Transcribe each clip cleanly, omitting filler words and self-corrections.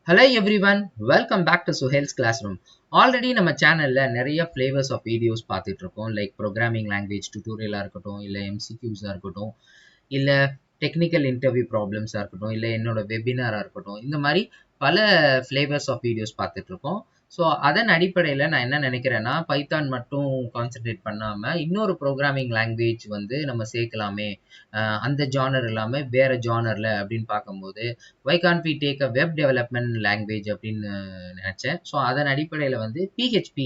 Hello everyone, welcome back to Suhail's Classroom. Already நம்ம சேனல்ல நிறைய flavors of videos பார்த்துட்டு இருக்கோம். Like programming language tutorial இருக்கட்டும், இல்ல MCQs இருக்கட்டும், இல்ல technical interview problems இருக்கட்டும், இல்ல என்னோட webinar இருக்கட்டும். இந்த மாதிரி பல flavors of videos பார்த்துட்டு இருக்கோம். ஸோ அதன் அடிப்படையில் நான் என்ன நினைக்கிறேன்னா பைத்தான் மட்டும் கான்சென்ட்ரேட் பண்ணாமல் இன்னொரு ப்ரோக்ராமிங் லாங்குவேஜ் வந்து நம்ம சேர்க்கலாமே அந்த ஜானர் இல்லாமல் வேற ஜானரில் அப்படின்னு பார்க்கும்போது why can't we take a web development language அப்படின்னு நினச்சேன். ஸோ அதன் அடிப்படையில் வந்து PHP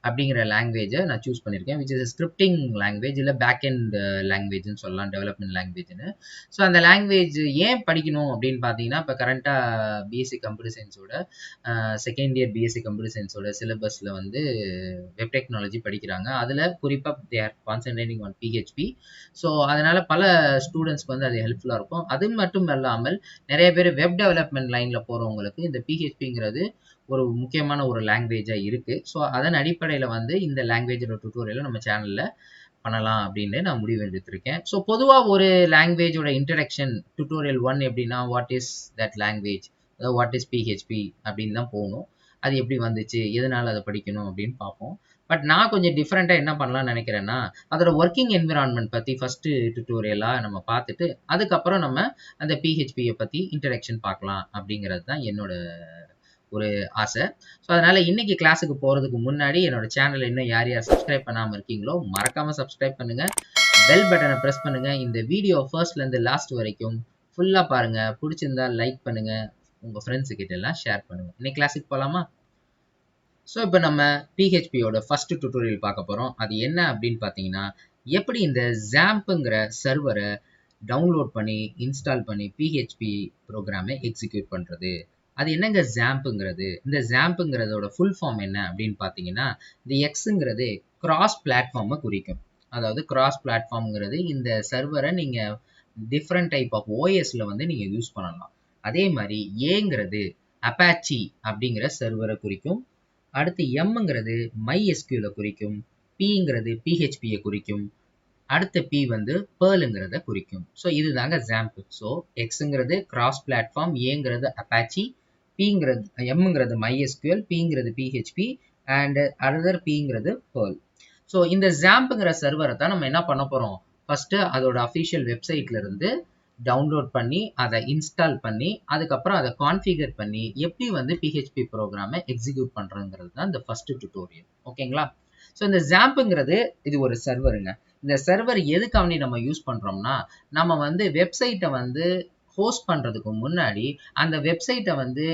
அப்படிங்கிற லாங்குவேஜை நான் சூஸ் பண்ணியிருக்கேன், விச் இஸ் ஸ்கிரிப்டிங் லாங்குவேஜ் இல்லை பேக் அண்ட் லாங்குவேஜ்னு சொல்லலாம், டெவலப்மெண்ட் லாங்குவேஜ்னு. ஸோ அந்த லாங்குவேஜ் ஏன் படிக்கணும் அப்படின்னு பார்த்தீங்கன்னா இப்போ கரண்ட்டாக பிஎஸ்சி கம்ப்யூட்டர் சயின்ஸோட செகண்ட் இயர் பிஎஸ்சி கம்ப்யூட்டர் சயின்ஸோட சிலபஸில் வந்து வெப் டெக்னாலஜி படிக்கிறாங்க. அதில் குறிப்பாக they are concentrating on PHP. So அதனால் பல ஸ்டூடெண்ட்ஸ்க்கு வந்து அது ஹெல்ப்ஃபுல்லாக இருக்கும். அது மட்டும் இல்லாமல் நிறைய பேர் வெப் டெவலப்மெண்ட் லைனில் போகிறவங்களுக்கு இந்த PHPங்கிறது ஒரு முக்கியமான ஒரு லாங்குவேஜாக இருக்குது. ஸோ அதன் அடிப்படையில் வந்து இந்த லாங்குவேஜோட டுட்டோரியலை நம்ம சேனலில் பண்ணலாம் அப்படின்னு நான் முடிவு எடுத்திருக்கேன். ஸோ பொதுவாக ஒரு லாங்குவேஜோட இன்ட்ரடக்ஷன் டுட்டோரியல் 1 எப்படின்னா வாட் இஸ் தட் லாங்குவேஜ், அதாவது வாட் இஸ் PHP அப்படின்னு தான் போகணும். அது எப்படி வந்துச்சு, எதனால் அதை படிக்கணும் அப்படின்னு பார்ப்போம். பட் நான் கொஞ்சம் டிஃப்ரெண்ட்டாக என்ன பண்ணலாம்னு நினைக்கிறேன்னா அதோட ஒர்க்கிங் என்விரான்மெண்ட் பற்றி ஃபஸ்ட்டு டுட்டோரியலாக நம்ம பார்த்துட்டு அதுக்கப்புறம் நம்ம அந்த PHPயை பற்றி இன்ட்ரடக்ஷன் பார்க்கலாம் அப்படிங்கிறது தான் என்னோட ஒரு ஆசை. ஸோ அதனால் இன்னைக்கு கிளாஸுக்கு போகிறதுக்கு முன்னாடி என்னோட சேனலை இன்னும் யார் யார் சப்ஸ்கிரைப் பண்ணாமல் இருக்கீங்களோ மறக்காமல் சப்ஸ்கிரைப் பண்ணுங்கள், பெல் பட்டனை ப்ரெஸ் பண்ணுங்கள். இந்த வீடியோ ஃபர்ஸ்ட்லேருந்து லாஸ்ட் வரைக்கும் ஃபுல்லாக பாருங்கள். பிடிச்சிருந்தா லைக் பண்ணுங்கள், உங்கள் ஃப்ரெண்ட்ஸு கிட்ட எல்லாம் ஷேர் பண்ணுங்கள். இன்னைக்கு கிளாஸுக்கு போகலாமா? ஸோ இப்போ நம்ம PHPயோட ஃபஸ்ட்டு டுட்டோரியல் பார்க்க போகிறோம். அது என்ன அப்படின்னு பார்த்தீங்கன்னா எப்படி இந்த XAMPPங்கிற சர்வரை டவுன்லோட் பண்ணி இன்ஸ்டால் பண்ணி PHP ப்ரோக்ராமை எக்ஸிக்யூட் பண்ணுறது. அது என்னங்க XAMPPங்கிறது, இந்த XAMPPங்கிறதோட ஃபுல் ஃபார்ம் என்ன அப்படின்னு பார்த்தீங்கன்னா இந்த எக்ஸுங்கிறது கிராஸ் பிளாட்ஃபார்மை குறிக்கும். அதாவது கிராஸ் பிளாட்ஃபார்ம்ங்கிறது இந்த சர்வரை நீங்கள் டிஃப்ரெண்ட் டைப் ஆஃப் ஓஎஸில் வந்து நீங்கள் யூஸ் பண்ணலாம். அதே மாதிரி ஏங்கிறது அப்பாச்சி அப்படிங்கிற சர்வரை குறிக்கும். அடுத்து எம்ங்கிறது MySQL குறிக்கும், பிங்கிறது PHPயை குறிக்கும், அடுத்த பி வந்து பேர்லுங்கிறத குறிக்கும். ஸோ இதுதாங்க XAMPP. ஸோ எக்ஸுங்கிறது கிராஸ் பிளாட்ஃபார்ம், ஏங்கிறது அப்பாச்சி, பிங்கிறது எம்ங்கிறது MySQL, பிங்கிறது PHP அண்ட் அதர் பிங்கிறது பேர்ல். ஸோ இந்த XAMPPங்கிற சர்வரை தான் நம்ம என்ன பண்ண போகிறோம், ஃபஸ்ட்டு அதோட அஃபிஷியல் வெப்சைட்ல இருந்து டவுன்லோட் பண்ணி அதை இன்ஸ்டால் பண்ணி அதுக்கப்புறம் அதை கான்ஃபிகர் பண்ணி எப்படி வந்து PHP ப்ரோக்ராமை எக்ஸிக்யூட் பண்ணுறதுங்கிறது தான் இந்த ஃபஸ்ட்டு டுட்டோரியல். ஓகேங்களா? ஸோ இந்த XAMPPங்கிறது இது ஒரு சர்வருங்க. இந்த சர்வர் எதுக்காண்டி நம்ம யூஸ் பண்ணுறோம்னா நம்ம வந்து வெப்சைட்டை வந்து ஹோஸ்ட் பண்ணுறதுக்கு முன்னாடி அந்த வெப்சைட்டை வந்து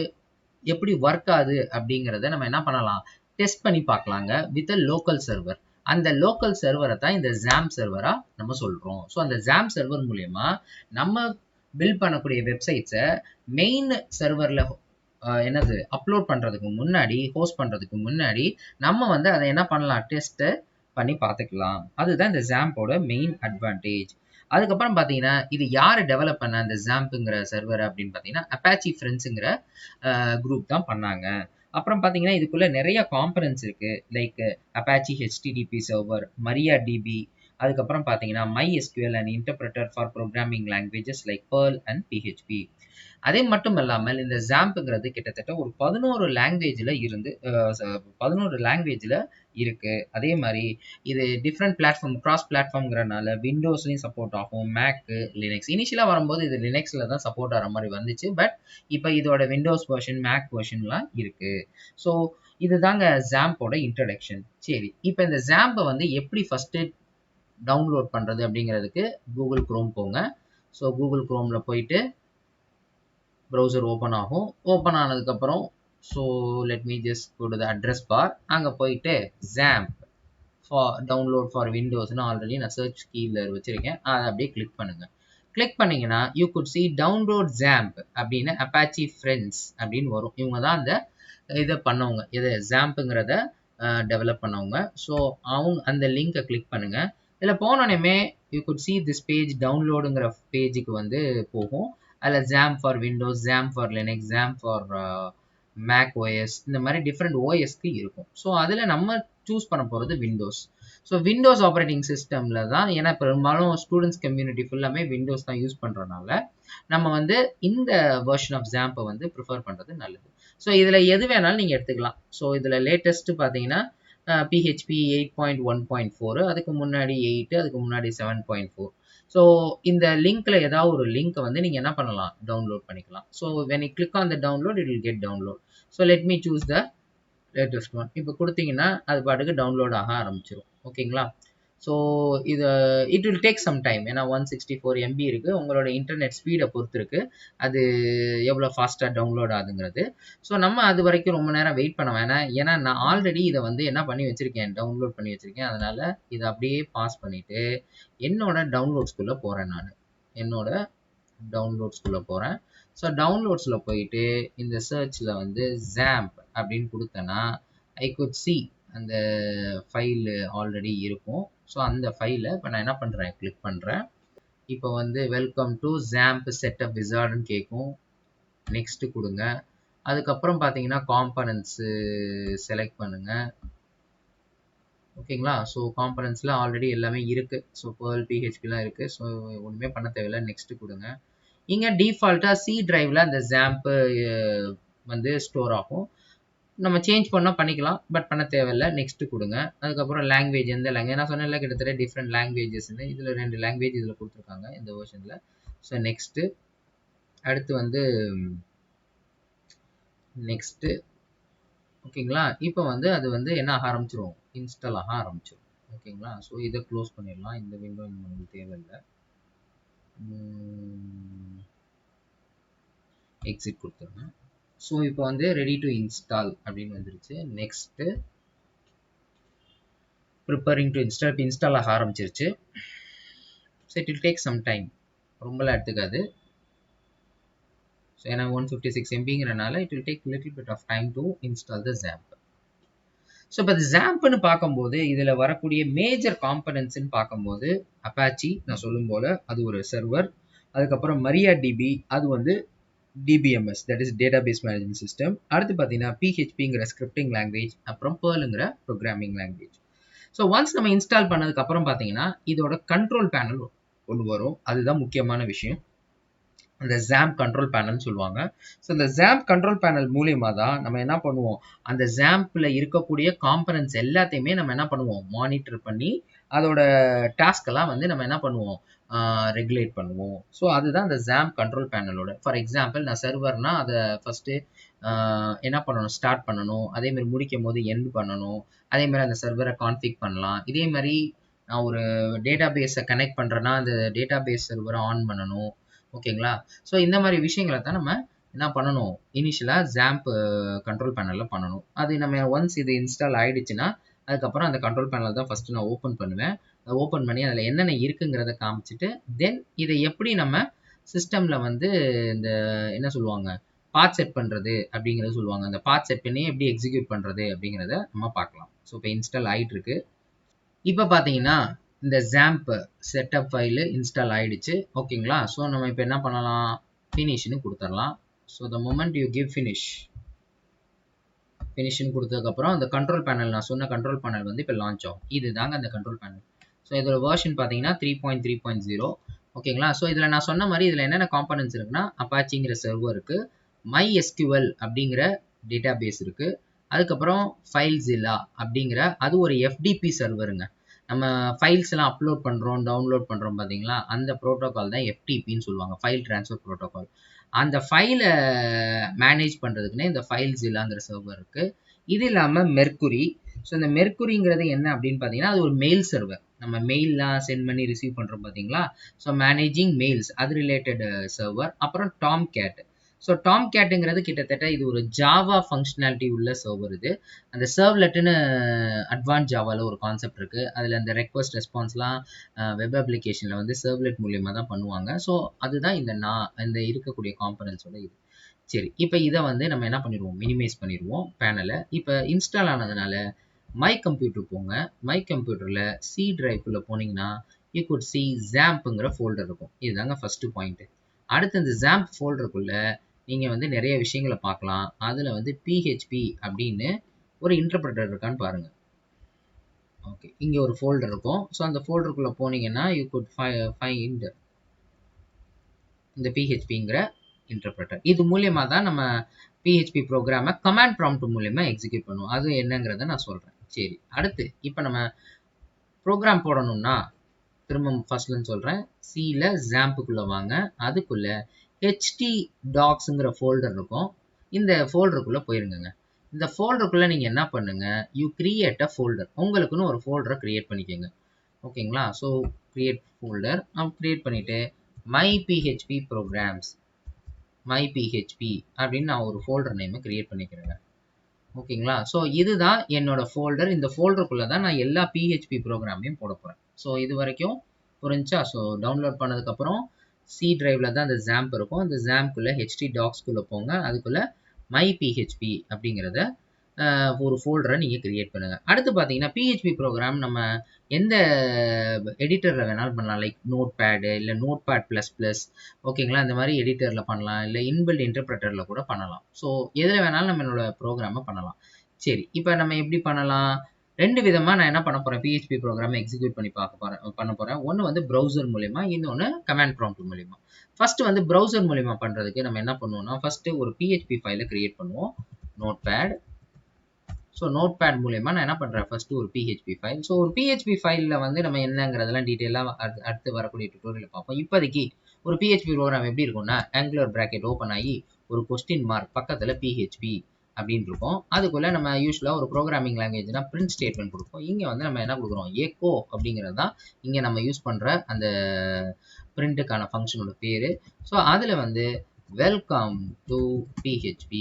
எப்படி ஒர்க் ஆகுது அப்படிங்கிறத நம்ம என்ன பண்ணலாம், டெஸ்ட் பண்ணி பார்க்கலாங்க வித் அ லோக்கல் சர்வர். அந்த லோக்கல் சர்வரை தான் இந்த XAMPP சர்வரா நம்ம சொல்றோம். ஸோ அந்த XAMPP சர்வர் மூலயமா நம்ம பில்ட் பண்ணக்கூடிய வெப்சைட்ஸை மெயின் சர்வர்ல என்னது அப்லோட் பண்றதுக்கு முன்னாடி, ஹோஸ்ட் பண்றதுக்கு முன்னாடி நம்ம வந்து அதை என்ன பண்ணலாம், டெஸ்ட் பண்ணி பார்த்துக்கலாம். அதுதான் இந்த XAMPPோட மெயின் அட்வான்டேஜ். அதுக்கப்புறம் பார்த்தீங்கன்னா இது யார் டெவலப் பண்ண இந்த XAMPPங்கிற சர்வர் அப்படின்னு பார்த்தீங்கன்னா அப்பாச்சி ஃப்ரெண்ட்ஸுங்கிற குரூப் தான் பண்ணாங்க. அப்புறம் பார்த்தீங்கன்னா இதுக்குள்ள நிறைய காம்பனன்ட்ஸ் இருக்கு, like Apache HTTP server, MariaDB, அதுக்கப்புறம் பார்த்தீங்கன்னா MySQL and interpreter for programming languages like pearl and PHP. அதே மட்டும் இல்லாமல் இந்த XAMPPங்கிறது கிட்டத்தட்ட ஒரு 11 லாங்குவேஜில் இருந்து 11 லாங்குவேஜில் இருக்கு. அதே மாதிரி இது டிஃப்ரெண்ட் பிளாட்ஃபார்ம், கிராஸ் பிளாட்ஃபார்ம்ங்கிறனால விண்டோஸ்லையும் சப்போர்ட் ஆகும், மேக்கு, லினக்ஸ். இனிஷியலாக வரும்போது இது லினக்ஸில் தான் சப்போர்ட் ஆகிற மாதிரி வந்துச்சு, பட் இப்போ இதோட விண்டோஸ் வெர்ஷன், மேக் வெர்ஷன்லாம் இருக்கு. ஸோ இதுதாங்க XAMPPோட இன்ட்ரடக்ஷன். சரி, இப்போ இந்த XAMPPை வந்து எப்படி ஃபஸ்ட்டு டவுன்லோட் பண்ணுறது அப்படிங்கிறதுக்கு கூகுள் குரோம் போங்க. ஸோ கூகுள் குரோமில் போயிட்டு ப்ரௌசர் ஓப்பன் ஆகும். ஓப்பன் ஆனதுக்கப்புறம் so let me just go to the address bar. அங்கே போயிட்டு XAMPP ஃபார் டவுன்லோட் ஃபார் விண்டோஸ்னு ஆல்ரெடி நான் சர்ச் கீழ வச்சுருக்கேன், அதை அப்படியே கிளிக் பண்ணுங்கள். கிளிக் பண்ணிங்கன்னா you could see download XAMPP அப்படின்னு அப்பாச்சி ஃப்ரெண்ட்ஸ் அப்படின்னு வரும். இவங்க தான் அந்த இதை பண்ணவங்க, இதை XAMPPங்கிறத டெவலப் பண்ணவங்க. ஸோ அவங்க அந்த லிங்கை கிளிக் பண்ணுங்கள். இதில் போனோடனே you could see this page டவுன்லோடுங்கிற பேஜுக்கு வந்து போகும். அதில் XAMPP for Windows, XAMPP for Linux, XAMPP for Mac OS, இந்த மாதிரி டிஃப்ரெண்ட் ஓஎஸ்க்கு இருக்கும். ஸோ அதில் நம்ம சூஸ் பண்ண போகிறது விண்டோஸ். ஸோ விண்டோஸ் ஆப்ரேட்டிங் சிஸ்டமில் தான், ஏன்னா பெரும்பாலும் ஸ்டூடெண்ட்ஸ் கம்யூனிட்டி ஃபுல்லாமே விண்டோஸ் தான் யூஸ் பண்ணுறதுனால நம்ம வந்து இந்த வெர்ஷன் ஆஃப் XAMPPை வந்து ப்ரிஃபர் பண்ணுறது நல்லது. ஸோ இதில் எது வேணாலும் நீங்கள் எடுத்துக்கலாம். ஸோ இதில் லேட்டஸ்ட்டு பார்த்தீங்கன்னா PHP 8.1.4, அதுக்கு முன்னாடி 8, அதுக்கு முன்னாடி 7.4. ஸோ இந்த லிங்க்ல ஏதாவது ஒரு லிங்க்கை வந்து நீங்கள் என்ன பண்ணலாம், டவுன்லோட் பண்ணிக்கலாம். So when you click on the download, it will get download. So let me choose the latest one. இப்போ கொடுத்தீங்கன்னா அது பாட்டுக்கு டவுன்லோட் ஆக ஆரம்பிச்சிடும். ஓகேங்களா? ஸோ இது it will take some time. ஏன்னா 164 MB இருக்குது. உங்களோட இன்டர்நெட் ஸ்பீடை பொறுத்து இருக்குது அது எவ்வளோ ஃபாஸ்ட்டாக டவுன்லோட் ஆகுங்கிறது. ஸோ நம்ம அது வரைக்கும் ரொம்ப நேரம் வெயிட் பண்ண வேணாம். ஏன்னா நான் ஆல்ரெடி இதை வந்து என்ன பண்ணி வச்சுருக்கேன், டவுன்லோட் பண்ணி வச்சுருக்கேன். அதனால் இதை அப்படியே பாஸ் பண்ணிவிட்டு என்னோட டவுன்லோட்ஸ்குள்ளே போகிறேன். நான் என்னோட டவுன்லோட்ஸ்குள்ளே போகிறேன். ஸோ டவுன்லோட்ஸில் போயிட்டு இந்த சர்ச்சில் வந்து XAMPP அப்படின்னு கொடுத்தேன்னா ஐ குட் சி அந்த ஃபைல் ஆல்ரெடி இருக்கும். ஸோ அந்த ஃபைலை இப்போ நான் என்ன பண்ணுறேன், கிளிக் பண்ணுறேன். இப்போ வந்து வெல்கம் டு XAMPP செட்டப் விசார்ட்னு கேட்கும். நெக்ஸ்ட்டு கொடுங்க. அதுக்கப்புறம் பார்த்தீங்கன்னா காம்பனன்ட்ஸு செலக்ட் பண்ணுங்கள். ஓகேங்களா? ஸோ காம்பனன்ட்ஸில் ஆல்ரெடி எல்லாமே இருக்குது. ஸோ Perl PHPலாம் இருக்குது. ஸோ ஒன்றுமே பண்ண தேவையில்லை. நெக்ஸ்ட்டு கொடுங்க. இங்கே டிஃபால்ட்டாக C டிரைவில் அந்த XAMPP வந்து ஸ்டோர் ஆகும். நம்ம சேஞ்ச் பண்ணால் பண்ணிக்கலாம், பட் பண்ண தேவையில்லை. நெக்ஸ்ட்டு கொடுங்க. அதுக்கப்புறம் லாங்குவேஜ் எந்த லாங்குவேஜ் நான் சொன்னேன்ல, கிட்டத்தட்ட டிஃப்ரெண்ட் லாங்குவேஜஸ்ன்னு. இதில் 2 லாங்குவேஜ் இதில் கொடுத்துருக்காங்க இந்த வெர்ஷனில். ஸோ நெக்ஸ்ட்டு அடுத்து வந்து நெக்ஸ்ட்டு ஓகேங்களா? இப்போ வந்து அது வந்து என்ன ஆக ஆரம்பிச்சிரும், இன்ஸ்டால் ஆக ஆரம்பிச்சிடும். ஓகேங்களா? ஸோ இதை க்ளோஸ் பண்ணிடலாம். இந்த விண்டோ நமக்கு தேவையில்லை. எக்ஸிட் கொடுத்துருங்க. ஸோ இப்போ வந்து ரெடி டு இன்ஸ்டால் அப்படின்னு வந்துருச்சு. Next preparing to install. இப்போ இன்ஸ்டால் ஆக ஆரம்பிச்சிருச்சு. So it will take some time. ரொம்பலாம் எடுத்துக்காது. ஸோ ஏன்னா 156 MBங்கிறனால it will take little bit of time to install the XAMPP. So இப்போ XAMPPன்னு பார்க்கும்போது இதில் வரக்கூடிய மேஜர் காம்பனன்ட்ஸ்ன்னு பார்க்கும்போது அப்பாச்சி நான் சொல்லும் போல் அது ஒரு சர்வர். அதுக்கப்புறம் MariaDB அது வந்து DBMS, that is database management system. அடுத்து பார்த்தீங்கன்னா PHPங்கிற ஸ்கிரிப்டிங் லாங்குவேஜ், அப்புறம் Perlங்கிற ப்ரோக்ராமிங் லாங்குவேஜ். ஸோ ஒன்ஸ் நம்ம இன்ஸ்டால் பண்ணதுக்கு அப்புறம் பார்த்தீங்கன்னா இதோட கண்ட்ரோல் பேனல் ஒன்று வரும். அதுதான் முக்கியமான விஷயம். அந்த XAMPP கண்ட்ரோல் பேனல்னு சொல்லுவாங்க. ஸோ இந்த XAMPP கண்ட்ரோல் பேனல் மூலியமாக தான் நம்ம என்ன பண்ணுவோம், அந்த XAMPPல இருக்கக்கூடிய காம்பனன்ட்ஸ் எல்லாத்தையுமே நம்ம என்ன பண்ணுவோம், மானிட்டர் பண்ணி அதோட டாஸ்கெல்லாம் வந்து நம்ம என்ன பண்ணுவோம், ரெகுலேட் பண்ணுவோம். ஸோ அதுதான் அந்த XAMPP கண்ட்ரோல் பேனலோட. ஃபார் எக்ஸாம்பிள் நான் சர்வர்னா அதை ஃபஸ்ட்டு என்ன பண்ணணும், ஸ்டார்ட் பண்ணணும். அதேமாதிரி முடிக்கும் போது எண்ட் பண்ணணும். அதேமாதிரி அந்த சர்வரை கான்ஃபிக் பண்ணலாம். இதே மாதிரி நான் ஒரு டேட்டா பேஸை கனெக்ட் பண்ணுறேன்னா அந்த டேட்டா பேஸ் சர்வரை ஆன் பண்ணணும். ஓகேங்களா? ஸோ இந்த மாதிரி விஷயங்களை தான் நம்ம என்ன பண்ணணும், இனிஷியலாக XAMPP கண்ட்ரோல் பேனலில் பண்ணணும். அது நம்ம ஒன்ஸ் இது இன்ஸ்டால் ஆகிடுச்சுன்னா அதுக்கப்புறம் அந்த கண்ட்ரோல் பேனல் தான் ஃபஸ்ட்டு நான் ஓப்பன் பண்ணுவேன். அதை ஓப்பன் பண்ணி அதில் என்னென்ன இருக்குங்கிறத காமிச்சிட்டு தென் இதை எப்படி நம்ம சிஸ்டமில் வந்து இந்த என்ன சொல்லுவாங்க, பாத் செட் பண்ணுறது அப்படிங்கிறத சொல்லுவாங்க. அந்த பாத் செட் பண்ணி எப்படி எக்ஸிக்யூட் பண்ணுறது அப்படிங்கிறத நம்ம பார்க்கலாம். ஸோ இப்போ இன்ஸ்டால் ஆகிட்டுருக்கு. இப்போ பார்த்தீங்கன்னா இந்த XAMPP செட்டப் ஃபைலு இன்ஸ்டால் ஆகிடுச்சு. ஓகேங்களா? ஸோ நம்ம இப்போ என்ன பண்ணலாம், ஃபினிஷ்னு கொடுத்துடலாம். So the moment you give ஃபினிஷ்னு கொடுத்ததுக்கப்புறம் அந்த கண்ட்ரோல் பேனல், நான் சொன்ன கண்ட்ரோல் பேனல் வந்து இப்போ லான்ச் ஆகும். இது தாங்க அந்த கண்ட்ரோல் பேனல். ஸோ இதோட வெர்ஷன் பார்த்தீங்கன்னா 3.3.0. ஓகேங்களா? ஸோ இதில் நான் சொன்ன மாதிரி இதில் என்னென்ன காம்பனன்ட்ஸ் இருக்குன்னா அப்பாச்சிங்கிற சர்வர் இருக்குது, MySQL அப்படிங்கிற டேட்டா பேஸ் இருக்குது, அதுக்கப்புறம் FileZilla அப்படிங்கிற அது ஒரு FTP சர்வருங்க. நம்ம ஃபைல்ஸ் எல்லாம் அப்லோட் பண்ணுறோம், டவுன்லோட் பண்ணுறோம் பார்த்தீங்களா, அந்த ப்ரோட்டோகால் தான் FTPன்னு சொல்லுவாங்க, ஃபைல் ட்ரான்ஸ்ஃபர் ப்ரோட்டோகால். அந்த ஃபைலை மேனேஜ் பண்ணுறதுக்குன்னே இந்த FileZillaங்கிற சர்வர் இருக்குது. இது இல்லாமல் மெர்க்குரி. ஸோ இந்த மெர்க்குரிங்கிறது என்ன அப்படின்னு பார்த்தீங்கன்னா அது ஒரு மெயில் சர்வர். நம்ம மெயில்லாம் சென்ட் பண்ணி ரிசீவ் பண்ணுறோம் பார்த்தீங்களா, ஸோ மேனேஜிங் மெயில்ஸ் அது ரிலேட்டட் சர்வர். அப்புறம் டாம்கேட். ஸோ டாம்கேட்டுங்கிறது கிட்டத்தட்ட இது ஒரு ஜாவா ஃபங்க்ஷனாலிட்டி உள்ள சர்வர். இது அந்த சர்வ்லெட்டுன்னு அட்வான்ஸ் ஜாவாவில் ஒரு கான்செப்ட் இருக்குது. அதில் அந்த ரெக்வஸ்ட் ரெஸ்பான்ஸ்லாம் வெப் அப்ளிகேஷனில் வந்து சர்வ்லெட் மூலியமாக தான் பண்ணுவாங்க. ஸோ அதுதான் இந்த இருக்கக்கூடிய காம்பனன்ட்ஸோட இது. சரி, இப்போ இதை வந்து நம்ம என்ன பண்ணிடுவோம், மினிமைஸ் பண்ணிடுவோம் பேனலை. இப்போ இன்ஸ்டால் ஆனதுனால மை கம்ப்யூட்டர் போங்க. மை கம்ப்யூட்டரில் சி டிரைவ்க்குள்ளே போனீங்கன்னா யூ குட் சி XAMPPங்கிற ஃபோல்டர் இருக்கும். இதுதாங்க ஃபஸ்ட்டு பாயிண்ட்டு. அடுத்து இந்த XAMPP ஃபோல்டருக்குள்ளே நீங்கள் வந்து நிறைய விஷயங்களை பார்க்கலாம். அதில் வந்து PHP அப்படின்னு ஒரு இன்டர்பிரட்டர் இருக்கான்னு பாருங்கள். ஓகே, இங்கே ஒரு ஃபோல்டர் இருக்கும். ஸோ அந்த ஃபோல்டருக்குள்ளே போனீங்கன்னா யூ குட் ஃபைண்ட் இந்த PHPங்கிற இன்டர்பிரட்டர். இது மூலியமா தான் நம்ம PHP ப்ரோக்ராமை கமாண்ட் ப்ராம்ப்ட் மூலியமா எக்ஸிக்யூட் பண்ணுவோம். அது என்னங்கிறத நான் சொல்றேன். சரி, அடுத்து இப்போ நம்ம ப்ரோக்ராம் போடணும்னா திரும்ப ஃபர்ஸ்ட்லன்னு சொல்றேன். சில XAMPPக்குள்ள வாங்க. அதுக்குள்ள htdocsங்கிற ஃபோல்டர் இருக்கும். இந்த ஃபோல்டருக்குள்ள போயிருங்க. இந்த ஃபோல்டருக்குள்ள நீங்க என்ன பண்ணுங்க, யூ கிரியேட் அ ஃபோல்டர். உங்களுக்குன்னு ஒரு ஃபோல்டரை கிரியேட் பண்ணிக்கோங்க. ஓகேங்களா? ஸோ கிரியேட் ஃபோல்டர் நான் கிரியேட் பண்ணிட்டு my PHP programs my PHP அப்படின்னு நான் ஒரு ஃபோல்டர் நேமை கிரியேட் பண்ணிக்கிறேங்க. ஓகேங்களா? ஸோ இதுதான் என்னோட ஃபோல்டர். இந்த ஃபோல்டருக்குள்ள தான் நான் எல்லா PHP ப்ரோக்ராமையும் போட போறேன். ஸோ இது வரைக்கும் புரிஞ்சா? ஸோ டவுன்லோட் பண்ணதுக்கப்புறம் சி டிரைவ்ல தான் அந்த XAMPP இருக்கும். அந்த XAMPPக்குள்ள htdocsக்குள்ள போங்க. அதுக்குள்ள மை PHP அப்படிங்கிறத ஒரு ஃபோல்டரை நீங்கள் கிரியேட் பண்ணுங்க. அடுத்து பார்த்தீங்கன்னா PHP ப்ரோக்ராம் நம்ம எந்த எடிட்டரில் வேணாலும் பண்ணலாம். லைக் நோட் பேடு இல்லை நோட் பேட் ப்ளஸ் ப்ளஸ், ஓகேங்களா? இந்த மாதிரி எடிட்டரில் பண்ணலாம், இல்லை இன்பில்ட் இன்டர்பிரட்டரில் கூட பண்ணலாம். ஸோ எதில் வேணாலும் நம்மளோட ப்ரோக்ராமை பண்ணலாம். சரி, இப்போ நம்ம எப்படி பண்ணலாம்? ரெண்டு விதமாக நான் என்ன பண்ண போகிறேன், PHP ப்ரோக்ராமை எக்ஸிக்யூட் பண்ணி பண்ண போகிறேன். ஒன்று வந்து ப்ரௌசர் மூலிமா, இன்னொன்று கமாண்ட் ப்ராம்ப்ட் மூலிமா. ஃபர்ஸ்ட் வந்து ப்ரௌசர் மூலிமா பண்ணுறதுக்கு நம்ம என்ன பண்ணுவோம்னா, ஃபர்ஸ்ட் ஒரு PHP ஃபைலை கிரியேட் பண்ணுவோம். Notepad. So notepad மூலியமா நான் என்ன பண்ணுறேன், ஃபர்ஸ்ட் ஒரு PHP ஃபைல். ஸோ ஒரு PHP ஃபைலில் வந்து நம்ம என்னங்கிறதெல்லாம் டீட்டெயிலாக அடுத்து வரக்கூடிய டுட்டோரியல் பார்ப்போம். இப்போதைக்கு ஒரு PHP ப்ரோக்ராம் எப்படி இருக்கும்னா, ஆங்குலர் பிராக்கெட் ஓப்பன் ஆகி ஒரு கொஸ்டின் மார்க் பக்கத்தில் PHP அப்படின்னு இருக்கும். அதுக்குள்ளே நம்ம யூஸ்வலாக ஒரு ப்ரோக்ராமிங் லாங்குவேஜ்னா பிரிண்ட் ஸ்டேட்மெண்ட் கொடுப்போம். இங்கே வந்து நம்ம என்ன கொடுக்குறோம், எக்கோ அப்படிங்கிறது தான் இங்கே நம்ம யூஸ் பண்ணுற அந்த பிரிண்ட்டுக்கான ஃபங்க்ஷனோட பேர். ஸோ அதில் வந்து welcome to PHP,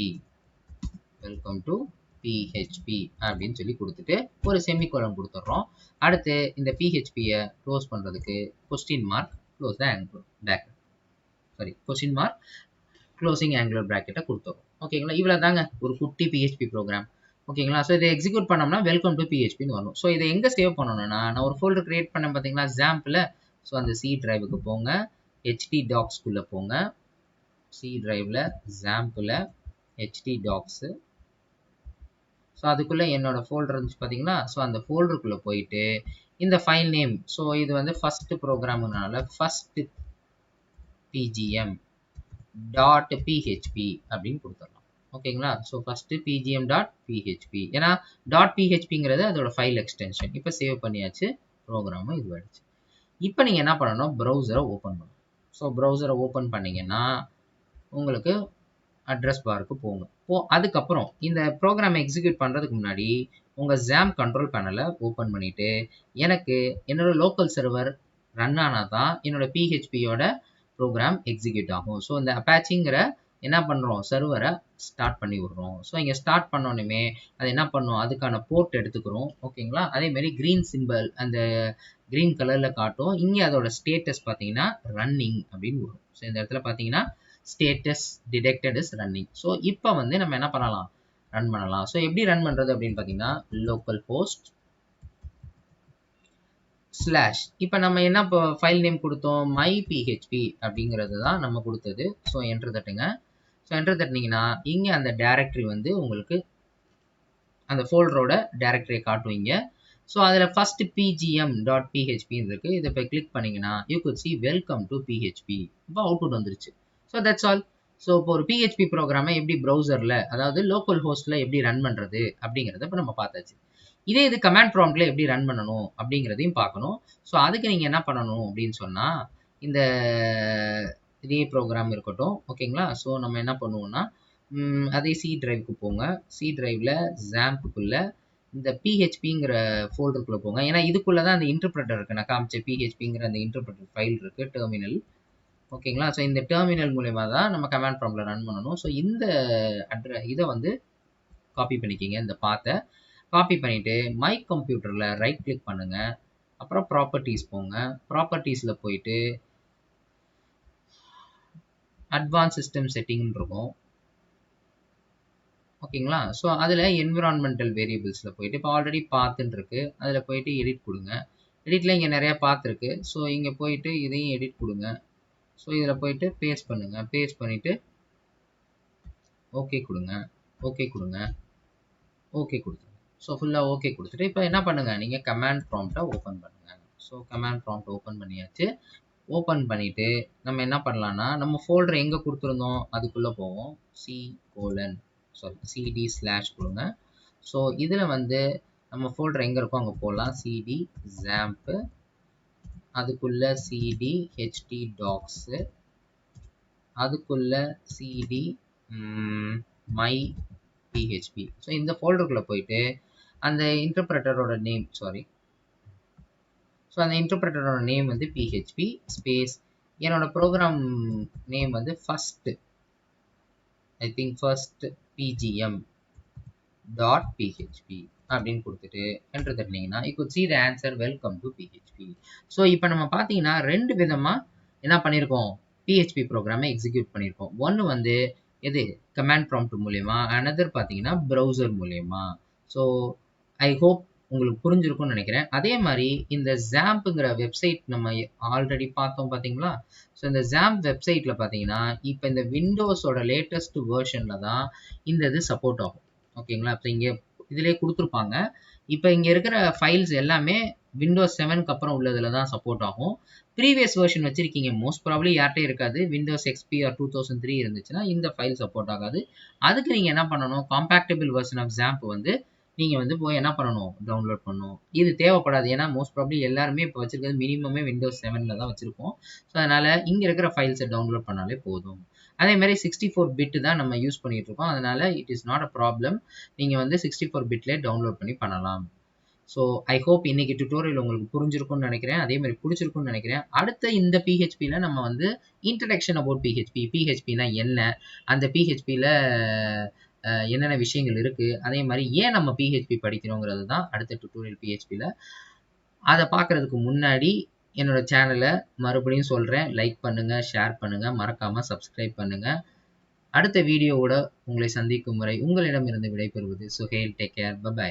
welcome to PHP அப்படின்னு சொல்லி கொடுத்துட்டு ஒரு செமிகோலன் கொடுத்துட்றோம். அடுத்து இந்த PHPயை க்ளோஸ் பண்ணுறதுக்கு question mark close the angular bracket, sorry question mark closing angular பிராக்கெட்டை கொடுத்துறோம். ஓகேங்களா? இவ்வளோ தாங்க ஒரு குட்டி PHP ப்ரோக்ராம். ஓகேங்களா? ஸோ இதை எக்ஸிக்யூட் பண்ணோம்னா வெல்கம் டு PHPன்னு வரும். ஸோ இதை எங்கே சேவ் பண்ணணும்னா, நான் ஒரு ஃபோல்டர் கிரியேட் பண்ணேன் பார்த்தீங்களா XAMPPல. ஸோ அந்த சி டிரைவுக்கு போங்க, htdocsக்குள்ளே போங்க, சி டிரைவில் XAMPPல htdocs. ஸோ அதுக்குள்ளே என்னோட ஃபோல்டர் இருந்துச்சு பார்த்தீங்களா? ஸோ அந்த ஃபோல்டருக்குள்ளே போயிட்டு இந்த ஃபைல் நேம், ஸோ இது வந்து ஃபஸ்ட்டு ப்ரோக்ராமுனால ஃபஸ்ட்டு PGM டாட் PHP அப்படின்னு கொடுத்துடலாம். ஓகேங்களா? So first PGM dot PHP, ஏன்னா டாட் PHPங்கிறது அதோட ஃபைல் எக்ஸ்டென்ஷன். இப்போ சேவ் பண்ணியாச்சு, ப்ரோக்ராமும் இது ஆயிடுச்சு. இப்போ நீங்கள் என்ன பண்ணணும், ப்ரௌசரை ஓப்பன் பண்ணணும். ஸோ ப்ரௌசரை ஓப்பன் பண்ணிங்கன்னா உங்களுக்கு அட்ரஸ் பாருக்கு போங்க. அதுக்கப்புறம் இந்த ப்ரோக்ராமை எக்ஸிக்யூட் பண்ணுறதுக்கு முன்னாடி உங்கள் XAMPP கண்ட்ரோல் பேனலை ஓப்பன் பண்ணிவிட்டு, எனக்கு என்னோட லோக்கல் சர்வர் ரன் ஆனால் தான் என்னோட PHPயோட ப்ரோக்ராம் எக்ஸிக்யூட் ஆகும். ஸோ இந்த அப்பாச்சிங்கிற என்ன பண்ணுறோம், சர்வரை ஸ்டார்ட் பண்ணி விட்றோம். ஸோ இங்கே ஸ்டார்ட் பண்ணோன்னுமே அது என்ன பண்ணோம், அதுக்கான போர்ட் எடுத்துக்கிறோம். ஓகேங்களா? அதேமாரி க்ரீன் சிம்பிள் அந்த க்ரீன் கலரில் காட்டும். இங்கே அதோட ஸ்டேட்டஸ் பார்த்தீங்கன்னா ரன்னிங் அப்படின்னு வரும். ஸோ இந்த இடத்துல பார்த்தீங்கன்னா status detected is running. So இப்போ வந்து நம்ம என்ன பண்ணலாம், ரன் பண்ணலாம். ஸோ எப்படி ரன் பண்ணுறது அப்படின்னு பார்த்தீங்கன்னா, லோக்கல் ஹோஸ்ட் ஸ்லாஷ், இப்போ நம்ம என்ன இப்போ ஃபைல் நேம் கொடுத்தோம், மை PHP அப்படிங்கிறது தான் நம்ம கொடுத்தது. ஸோ என்ட்ரு தட்டுங்க. ஸோ என்ட்ரு தட்டினீங்கன்னா இங்கே அந்த டைரக்டரி வந்து உங்களுக்கு அந்த ஃபோல்டரோட டைரக்டரியை காட்டுவீங்க. ஸோ அதில் ஃபஸ்ட்டு PGM.php இருக்கு. இதை இப்போ கிளிக் பண்ணிங்கன்னா you could C welcome to PHP. இப்போ அவுட்புட் வந்துருச்சு. So that's all. ஸோ இப்போ ஒரு PHP ப்ரோக்ராமை எப்படி ப்ரௌசரில், அதாவது லோக்கல் ஹோஸ்ட்டில் எப்படி ரன் பண்ணுறது அப்படிங்கிறத இப்போ நம்ம பார்த்தாச்சு. இதே இது கமாண்ட் ப்ராம்ப்டில் எப்படி ரன் பண்ணணும் அப்படிங்கிறதையும் பார்க்கணும். ஸோ அதுக்கு நீங்கள் என்ன பண்ணணும் அப்படின்னு சொன்னால், இந்த இதே ப்ரோக்ராம் இருக்கட்டும். ஓகேங்களா? ஸோ நம்ம என்ன பண்ணுவோம்னா, அதே சி டிரைவுக்கு போங்க. சி டிரைவில் XAMPPக்குள்ளே இந்த PHPங்கிற ஃபோல்டருக்குள்ளே போங்க. ஏன்னா இதுக்குள்ளே தான் அந்த இன்டர்பிரட்டர் இருக்குது. நான் காமிச்ச PHPங்கிற அந்த இன்டர்பிரட்டர் ஃபைல் இருக்குது, டெர்மினல். ஓகேங்களா? ஸோ இந்த டெர்மினல் மூலமா தான் நம்ம கமாண்ட் ப்ராம்ப்டில் ரன் பண்ணணும். ஸோ இந்த இதை வந்து காப்பி பண்ணிக்கிங்க. இந்த பாத்தை காப்பி பண்ணிவிட்டு மை கம்ப்யூட்டரில் ரைட் கிளிக் பண்ணுங்கள். அப்புறம் ப்ராப்பர்ட்டிஸ் போங்க. ப்ராப்பர்ட்டிஸில் போயிட்டு அட்வான்ஸ் சிஸ்டம் செட்டிங்னு இருக்கும். ஓகேங்களா? ஸோ அதில் என்விரான்மெண்டல் வேரியபிள்ஸில் போயிட்டு இப்போ ஆல்ரெடி பாத்துன்னு இருக்கு, அதில் போயிட்டு எடிட் கொடுங்க. எடிட்டில் இங்கே நிறையா பாத்து இருக்கு. ஸோ இங்கே போயிட்டு இதையும் எடிட் கொடுங்க. ஸோ இதில் போயிட்டு பேஸ்ட் பண்ணுங்கள். பேஸ்ட் பண்ணிவிட்டு ஓகே கொடுங்க, ஓகே கொடுங்க, ஓகே கொடுத்துருங்க. ஸோ ஃபுல்லாக ஓகே கொடுத்துட்டு இப்போ என்ன பண்ணுங்கள், நீங்கள் கமாண்ட் ப்ராம்ப்டை ஓப்பன் பண்ணுங்கள். ஸோ கமாண்ட் ப்ராம்ப்ட் ஓப்பன் பண்ணியாச்சு. ஓப்பன் பண்ணிட்டு நம்ம என்ன பண்ணலாம்னா, நம்ம ஃபோல்டர் எங்க குடுத்துருந்தோம் அதுக்குள்ள போவோம். cd ஸ்லாஷ் கொடுங்க. ஸோ இதுல வந்து நம்ம ஃபோல்டர் எங்க இருக்கோ அங்க போலாம். cd XAMPP, அதுக்குள்ள cd htdocs, அதுக்குள்ள cd my php. ஸோ இந்த ஃபோல்டருக்குள்ள போயிட்டு அந்த இன்டர்பிரட்டரோட நேம் ஸோ அந்த இன்டர்பிரட்டரோட நேம் வந்து PHP ஸ்பேஸ் என்னோட ப்ரோக்ராம் நேம் வந்து ஃபர்ஸ்ட் pgm டாட் php அப்படின்னு கொடுத்துட்டு என்டர் தட்டினீங்கன்னா you could see the answer welcome to php. So இப்போ நம்ம பார்த்தீங்கன்னா ரெண்டு விதமா என்ன பண்ணியிருக்கோம், PHP ப்ரோக்ராமை எக்ஸிக்யூட் பண்ணியிருக்கோம். ஒன்று வந்து எது கமாண்ட் ப்ராம்ப்ட் மூலயமா, அனதர் பார்த்தீங்கன்னா ப்ரௌசர் மூலயமா. ஸோ ஐ ஹோப் உங்களுக்கு புரிஞ்சிருக்கும்னு நினைக்கிறேன். அதே மாதிரி இந்த XAMPPங்கிற வெப்சைட் நம்ம ஆல்ரெடி பார்த்தோம் பார்த்தீங்களா. ஸோ இந்த XAMPP வெப்சைட்ல பார்த்தீங்கன்னா இப்போ இந்த விண்டோஸோட லேட்டஸ்ட் வேர்ஷன்ல தான் இந்த இது சப்போர்ட் ஆகும். ஓகேங்களா. இப்போ இங்கே இதிலே கொடுத்துருப்பாங்க. இப்போ இங்கே இருக்கிற ஃபைல்ஸ் எல்லாமே விண்டோஸ் 7க்கு அப்புறம் உள்ளதுல தான் சப்போர்ட் ஆகும். ப்ரீவியஸ் வெர்ஷன் வச்சிருக்கீங்க, மோஸ்ட் ப்ராபப்லி யார்ட்டே இருக்காது. விண்டோஸ் XP ஆர் 2003 இருந்துச்சுன்னா இந்த ஃபைல் சப்போர்ட் ஆகாது. அதுக்கு நீங்கள் என்ன பண்ணணும், காம்பேக்டபிள் வெர்ஷன் ஆஃப் XAMPP வந்து நீங்கள் வந்து போய் என்ன பண்ணணும், டவுன்லோட் பண்ணணும். இது தேவைப்படாது, ஏன்னா மோஸ்ட் ப்ராபப்லி எல்லாருமே இப்போ வச்சிருக்கிறது மினிமமே விண்டோஸ் 7ல தான் வச்சிருப்போம். ஸோ அதனால் இங்கே இருக்கிற ஃபைல்ஸை டவுன்லோட் பண்ணாலே போதும். அதே மாதிரி 64 பிட் தான் நம்ம யூஸ் பண்ணிட்டு இருக்கோம். அதனால it is not a problem. நீங்கள் வந்து 64 பிட்லேயே டவுன்லோட் பண்ணி பண்ணலாம். ஸோ ஐ ஹோப் இன்னைக்கு டியூட்டோரியல் உங்களுக்கு புரிஞ்சிருக்கும்னு நினைக்கிறேன். அதே மாதிரி பிடிச்சிருக்கும்னு நினைக்கிறேன். அடுத்த இந்த PHPயில் நம்ம வந்து இன்ட்ரடக்ஷன் அபவுட் PHPனா என்ன, அந்த PHPயில் என்னென்ன விஷயங்கள் இருக்குது, அதே மாதிரி ஏன் நம்ம PHP படிக்கிறோங்கிறது தான் அடுத்த டியூட்டோரியல் PHPயில். அதை பார்க்குறதுக்கு முன்னாடி என்னோட சேனலை மறுபடியும் சொல்கிறேன், லைக் பண்ணுங்கள், ஷேர் பண்ணுங்கள், மறக்காமல் சப்ஸ்கிரைப் பண்ணுங்கள். அடுத்த வீடியோவோட உங்களை சந்திக்கும் வரை உங்களிடமிருந்து விடைபெறுவது சுஹேல். Take care, by.